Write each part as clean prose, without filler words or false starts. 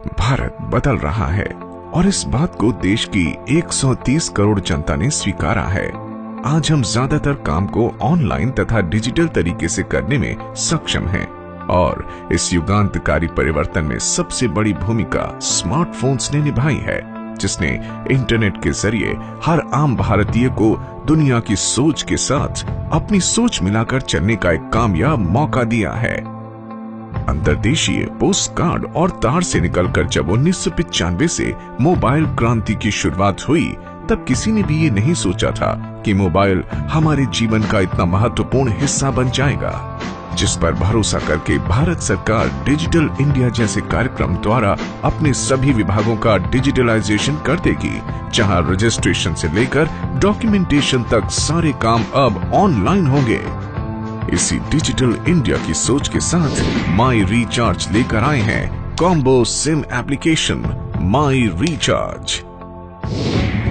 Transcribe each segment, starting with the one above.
भारत बदल रहा है और इस बात को देश की 130 करोड़ जनता ने स्वीकारा है। आज हम ज्यादातर काम को ऑनलाइन तथा डिजिटल तरीके से करने में सक्षम हैं और इस युगांतकारी परिवर्तन में सबसे बड़ी भूमिका स्मार्टफोन्स ने निभाई है, जिसने इंटरनेट के जरिए हर आम भारतीय को दुनिया की सोच के साथ अपनी सोच मिलाकर चलने का एक कामयाब मौका दिया है। अंतर्देशीय पोस्ट कार्ड और तार से निकलकर जब 1995 से मोबाइल क्रांति की शुरुआत हुई, तब किसी ने भी ये नहीं सोचा था कि मोबाइल हमारे जीवन का इतना महत्वपूर्ण हिस्सा बन जाएगा, जिस पर भरोसा करके भारत सरकार डिजिटल इंडिया जैसे कार्यक्रम द्वारा अपने सभी विभागों का डिजिटलाइजेशन कर देगी, जहां रजिस्ट्रेशन से लेकर डॉक्यूमेंटेशन तक सारे काम अब ऑनलाइन होंगे। इसी डिजिटल इंडिया की सोच के साथ माई रिचार्ज लेकर आए हैं कॉम्बो सिम एप्लीकेशन माई रिचार्ज।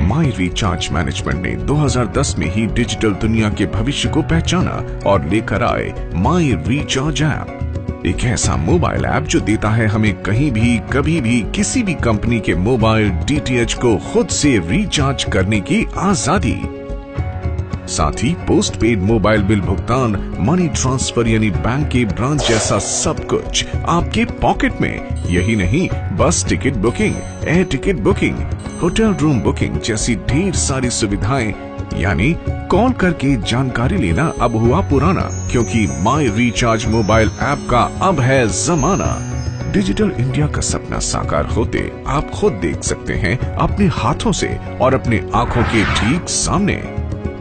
माई रिचार्ज मैनेजमेंट ने 2010 में ही डिजिटल दुनिया के भविष्य को पहचाना और लेकर आए माई रिचार्ज ऐप, एक ऐसा मोबाइल ऐप जो देता है हमें कहीं भी कभी भी किसी भी कंपनी के मोबाइल डीटीएच को खुद से रिचार्ज करने की आजादी। साथ ही पोस्ट पेड मोबाइल बिल भुगतान, मनी ट्रांसफर यानी बैंक के ब्रांच जैसा सब कुछ आपके पॉकेट में। यही नहीं, बस ticket booking, air ticket booking, hotel room booking जैसी ढेर सारी सुविधाएं, यानी कॉल करके जानकारी लेना अब हुआ पुराना, क्योंकि माई रिचार्ज मोबाइल ऐप का अब है जमाना। डिजिटल इंडिया का सपना साकार होते आप खुद देख सकते हैं अपने हाथों से और अपने आंखों के ठीक सामने।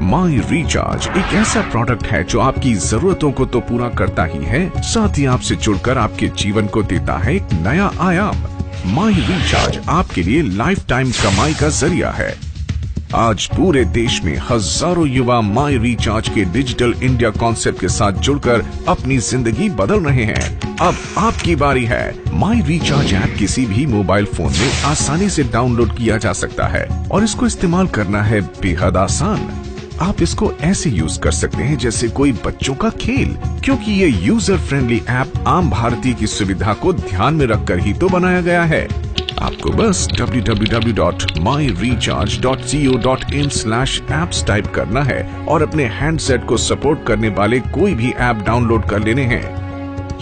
माई रिचार्ज एक ऐसा प्रोडक्ट है जो आपकी जरूरतों को तो पूरा करता ही है, साथ ही आपसे जुड़कर आपके जीवन को देता है एक नया आयाम। माई रिचार्ज आपके लिए लाइफ टाइम कमाई का जरिया है। आज पूरे देश में हजारों युवा माई रिचार्ज के डिजिटल इंडिया कॉन्सेप्ट के साथ जुड़कर अपनी जिंदगी बदल रहे हैं। अब आपकी बारी है। माई रिचार्ज ऐप किसी भी मोबाइल फोन में आसानी से डाउनलोड किया जा सकता है और इसको इस्तेमाल करना है बेहद आसान। आप इसको ऐसे यूज कर सकते हैं जैसे कोई बच्चों का खेल, क्योंकि ये यूजर फ्रेंडली ऐप आम भारतीय की सुविधा को ध्यान में रखकर ही तो बनाया गया है। आपको बस www.myrecharge.co.in/apps टाइप करना है और अपने हैंडसेट को सपोर्ट करने वाले कोई भी ऐप डाउनलोड कर लेने हैं।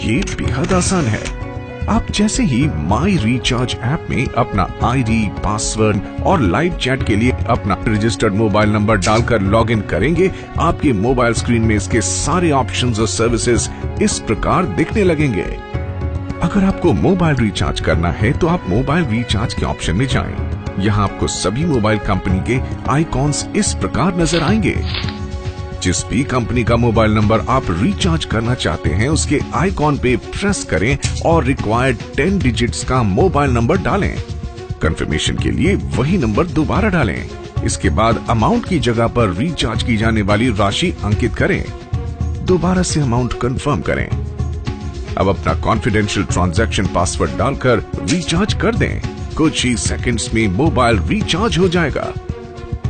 ये बेहद आसान है। आप जैसे ही माई रिचार्ज ऐप में अपना आईडी, पासवर्ड और लाइव चैट के लिए अपना रजिस्टर्ड मोबाइल नंबर डालकर लॉगिन करेंगे, आपके मोबाइल स्क्रीन में इसके सारे ऑप्शंस और सर्विसेज इस प्रकार दिखने लगेंगे। अगर आपको मोबाइल रिचार्ज करना है तो आप मोबाइल रिचार्ज के ऑप्शन में जाएं। यहाँ आपको सभी मोबाइल कंपनी के आइकॉन्स इस प्रकार नजर आएंगे। जिस भी कंपनी का मोबाइल नंबर आप रिचार्ज करना चाहते हैं, उसके आइकॉन पे प्रेस करें और रिक्वायर्ड 10 डिजिट्स का मोबाइल नंबर डालें। कंफर्मेशन के लिए वही नंबर दोबारा डालें। इसके बाद अमाउंट की जगह पर रिचार्ज की जाने वाली राशि अंकित करें। दोबारा से अमाउंट कंफर्म करें। अब अपना कॉन्फिडेंशियल ट्रांजैक्शन पासवर्ड डालकर रिचार्ज कर दें। कुछ ही सेकंड्स में मोबाइल रिचार्ज हो जाएगा।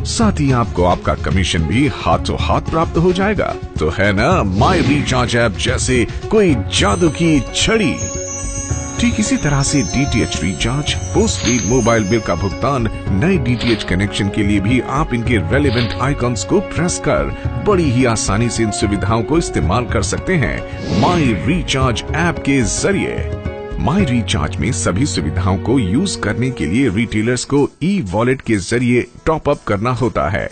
साथ ही आपको आपका कमीशन भी हाथों हाथ प्राप्त हो जाएगा। तो है ना माई रिचार्ज ऐप जैसे कोई जादू की छड़ी। ठीक इसी तरह से DTH recharge, post paid mobile bill का भुगतान, नए डीटीएच कनेक्शन के लिए भी आप इनके रेलेवेंट आइकॉन्स को प्रेस कर बड़ी ही आसानी से इन सुविधाओं को इस्तेमाल कर सकते हैं माई रिचार्ज ऐप के जरिए। माई रिचार्ज में सभी सुविधाओं को यूज करने के लिए रिटेलर्स को ई वॉलेट के जरिए टॉप अप करना होता है,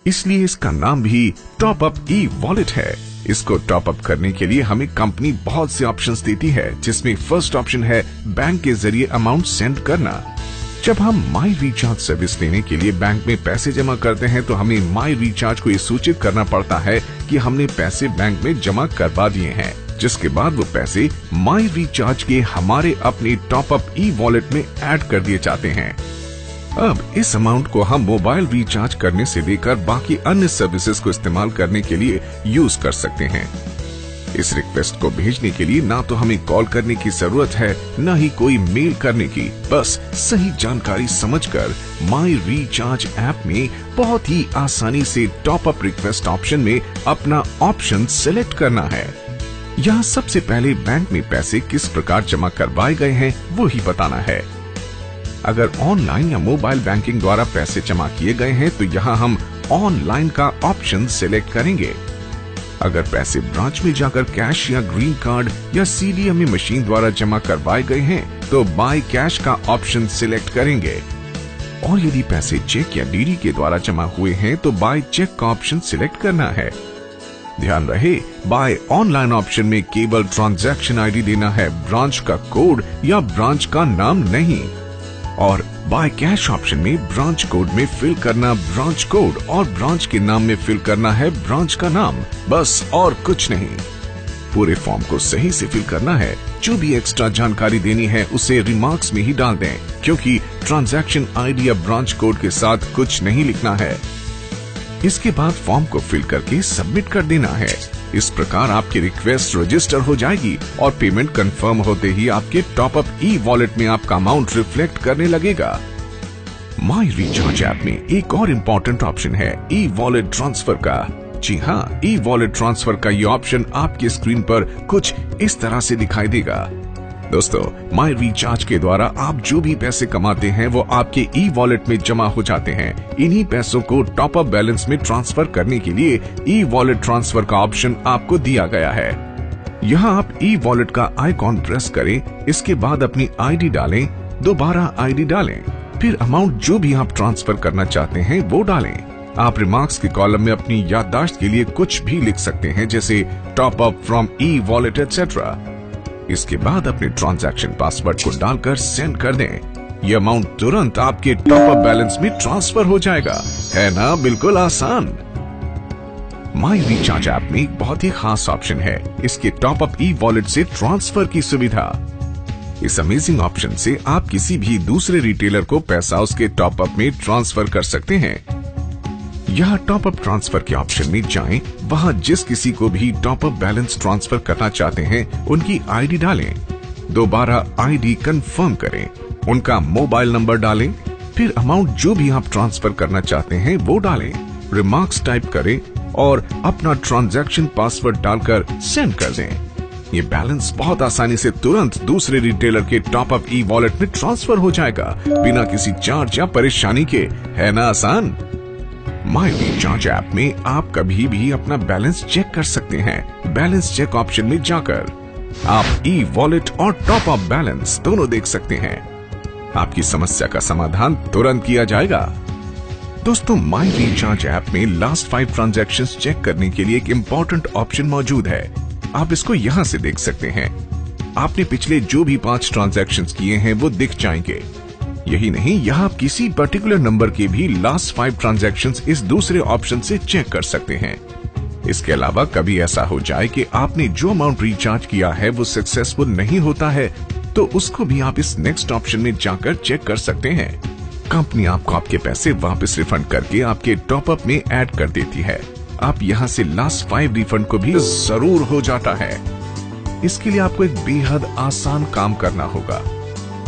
इसलिए इसका नाम भी टॉप अप ई वॉलेट है। इसको टॉप अप करने के लिए हमें कंपनी बहुत से ऑप्शंस देती है, जिसमें फर्स्ट ऑप्शन है बैंक के जरिए अमाउंट सेंड करना। जब हम माई रिचार्ज सर्विस लेने के लिए बैंक में पैसे जमा करते हैं तो हमें माई रिचार्ज को ये सूचित करना पड़ता है कि हमने पैसे बैंक में जमा करवा दिए हैं, जिसके बाद वो पैसे माई रिचार्ज के हमारे अपने टॉप अप ई वॉलेट में ऐड कर दिए जाते हैं। अब इस अमाउंट को हम मोबाइल रिचार्ज करने से लेकर बाकी अन्य सर्विसेज को इस्तेमाल करने के लिए यूज कर सकते हैं। इस रिक्वेस्ट को भेजने के लिए ना तो हमें कॉल करने की जरूरत है, न ही कोई मेल करने की। बस सही जानकारी समझकर माई रिचार्ज ऐप में बहुत ही आसानी से टॉप अप रिक्वेस्ट ऑप्शन में अपना ऑप्शन सिलेक्ट करना है। यहाँ सबसे पहले बैंक में पैसे किस प्रकार जमा करवाए गए हैं वो ही बताना है। अगर ऑनलाइन या मोबाइल बैंकिंग द्वारा पैसे जमा किए गए हैं तो यहाँ हम ऑनलाइन का ऑप्शन सिलेक्ट करेंगे। अगर पैसे ब्रांच में जाकर कैश या ग्रीन कार्ड या सीडीएमए मशीन द्वारा जमा करवाए गए हैं तो बाय कैश का ऑप्शन सिलेक्ट करेंगे। और यदि पैसे चेक या डीडी के द्वारा जमा हुए हैं तो बाय चेक का ऑप्शन सिलेक्ट करना है। ध्यान रहे, बाय ऑनलाइन ऑप्शन में केवल ट्रांजैक्शन आईडी देना है, ब्रांच का कोड या ब्रांच का नाम नहीं। और बाय कैश ऑप्शन में ब्रांच कोड में फिल करना ब्रांच कोड और ब्रांच के नाम में फिल करना है ब्रांच का नाम, बस और कुछ नहीं। पूरे फॉर्म को सही से फिल करना है। जो भी एक्स्ट्रा जानकारी देनी है उसे रिमार्क्स में ही डाल दें, क्योंकि ट्रांजैक्शन आईडी या ब्रांच कोड के साथ कुछ नहीं लिखना है। इसके बाद फॉर्म को फिल करके सबमिट कर देना है। इस प्रकार आपकी रिक्वेस्ट रजिस्टर हो जाएगी और पेमेंट कंफर्म होते ही आपके टॉप अप ई वॉलेट में आपका अमाउंट रिफ्लेक्ट करने लगेगा। माई रिचार्ज ऐप में एक और इम्पोर्टेंट ऑप्शन है ई वॉलेट ट्रांसफर का। जी हाँ, ई वॉलेट ट्रांसफर का ये ऑप्शन आपकी स्क्रीन पर कुछ इस तरह से दिखाई देगा। दोस्तों, माई रिचार्ज के द्वारा आप जो भी पैसे कमाते हैं वो आपके ई वॉलेट में जमा हो जाते हैं। इन्हीं पैसों को टॉप अप बैलेंस में ट्रांसफर करने के लिए ई वॉलेट ट्रांसफर का ऑप्शन आपको दिया गया है। यहाँ आप ई वॉलेट का आइकॉन प्रेस करें, इसके बाद अपनी आईडी डालें, दोबारा आईडी डालें, फिर अमाउंट जो भी आप ट्रांसफर करना चाहते हैं वो डालें। आप रिमार्क्स के कॉलम में अपनी याददाश्त के लिए कुछ भी लिख सकते हैं, जैसे top up from e wallet etcetera. इसके बाद अपने ट्रांजैक्शन पासवर्ड को डालकर सेंड कर दें। ये अमाउंट तुरंत आपके टॉप अप बैलेंस में ट्रांसफर हो जाएगा। है ना, बिल्कुल आसान। माई रिचार्ज ऐप में एक बहुत ही खास ऑप्शन है, इसके टॉप अप ई वॉलेट से ट्रांसफर की सुविधा। इस अमेजिंग ऑप्शन से आप किसी भी दूसरे रिटेलर को पैसा उसके टॉप अप में ट्रांसफर कर सकते हैं। यहाँ टॉप अप ट्रांसफर के ऑप्शन में जाएं, वहाँ जिस किसी को भी टॉप अप बैलेंस ट्रांसफर करना चाहते हैं उनकी आईडी डालें, दोबारा आईडी कंफर्म करें, उनका मोबाइल नंबर डालें, फिर अमाउंट जो भी आप ट्रांसफर करना चाहते हैं वो डालें, रिमार्क्स टाइप करें और अपना ट्रांजैक्शन पासवर्ड डालकर सेंड कर दें। ये बैलेंस बहुत आसानी से तुरंत दूसरे रिटेलर के टॉप अप ई वॉलेट में ट्रांसफर हो जाएगा, बिना किसी चार्ज या परेशानी के। है ना आसान। माई रिचार्ज ऐप में आप कभी भी अपना बैलेंस चेक कर सकते हैं। बैलेंस चेक ऑप्शन में जाकर आप ई वॉलेट और टॉप अप बैलेंस दोनों देख सकते हैं। आपकी समस्या का समाधान तुरंत किया जाएगा। दोस्तों, माई रिचार्ज ऐप में लास्ट 5 ट्रांजैक्शंस चेक करने के लिए एक इम्पोर्टेंट ऑप्शन मौजूद है। आप इसको यहाँ से देख सकते हैं। आपने पिछले जो भी 5 ट्रांजैक्शंस किए हैं वो दिख जाएंगे। यही नहीं, यहाँ आप किसी पर्टिकुलर नंबर के भी लास्ट 5 ट्रांजैक्शंस इस दूसरे ऑप्शन से चेक कर सकते हैं। इसके अलावा कभी ऐसा हो जाए कि आपने जो अमाउंट रिचार्ज किया है वो सक्सेसफुल नहीं होता है तो उसको भी आप इस नेक्स्ट ऑप्शन में जाकर चेक कर सकते हैं। कंपनी आपको आपके पैसे वापस रिफंड करके आपके टॉप अप में ऐड कर देती है। आप यहाँ से लास्ट 5 रिफंड को भी जरूर हो जाता है। इसके लिए आपको एक बेहद आसान काम करना होगा।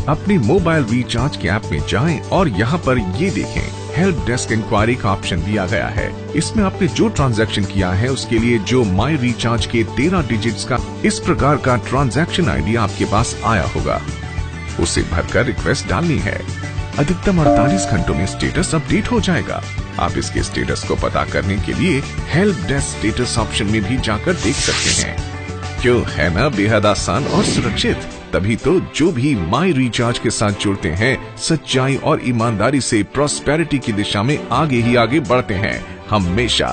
अपने मोबाइल रिचार्ज के ऐप में जाएं और यहाँ पर ये देखें, हेल्प डेस्क इंक्वायरी का ऑप्शन दिया गया है। इसमें आपने जो ट्रांजैक्शन किया है उसके लिए जो माई रिचार्ज के 13 डिजिट्स का इस प्रकार का ट्रांजैक्शन आईडी आपके पास आया होगा, उसे भरकर रिक्वेस्ट डालनी है। अधिकतम 48 घंटों में स्टेटस अपडेट हो जाएगा। आप इसके स्टेटस को पता करने के लिए हेल्प डेस्क स्टेटस ऑप्शन में भी जाकर देख सकते हैं। क्यों, है ना बेहद आसान और सुरक्षित। तभी तो जो भी माई रिचार्ज के साथ जुड़ते हैं सच्चाई और ईमानदारी से प्रॉस्पेरिटी की दिशा में आगे ही आगे बढ़ते हैं हमेशा।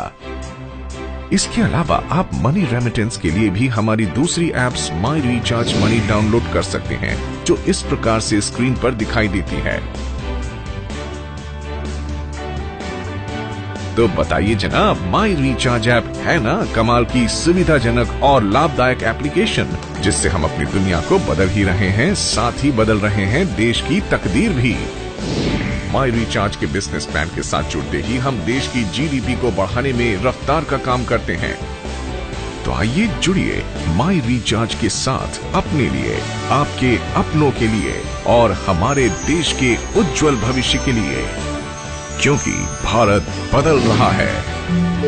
इसके अलावा आप मनी रेमिटेंस के लिए भी हमारी दूसरी एप्स माई रिचार्ज मनी डाउनलोड कर सकते हैं, जो इस प्रकार से स्क्रीन पर दिखाई देती है। तो बताइए जनाब, माई रिचार्ज ऐप है ना कमाल की सुविधाजनक और लाभदायक एप्लीकेशन, जिससे हम अपनी दुनिया को बदल ही रहे हैं, साथ ही बदल रहे हैं देश की तकदीर भी। माई रिचार्ज के बिजनेस प्लान के साथ जुड़ते ही हम देश की जीडीपी को बढ़ाने में रफ्तार का काम करते हैं। तो आइए जुड़िए माई रिचार्ज के साथ अपने लिए, आपके अपनों के लिए और हमारे देश के उज्जवल भविष्य के लिए, क्योंकि भारत बदल रहा है।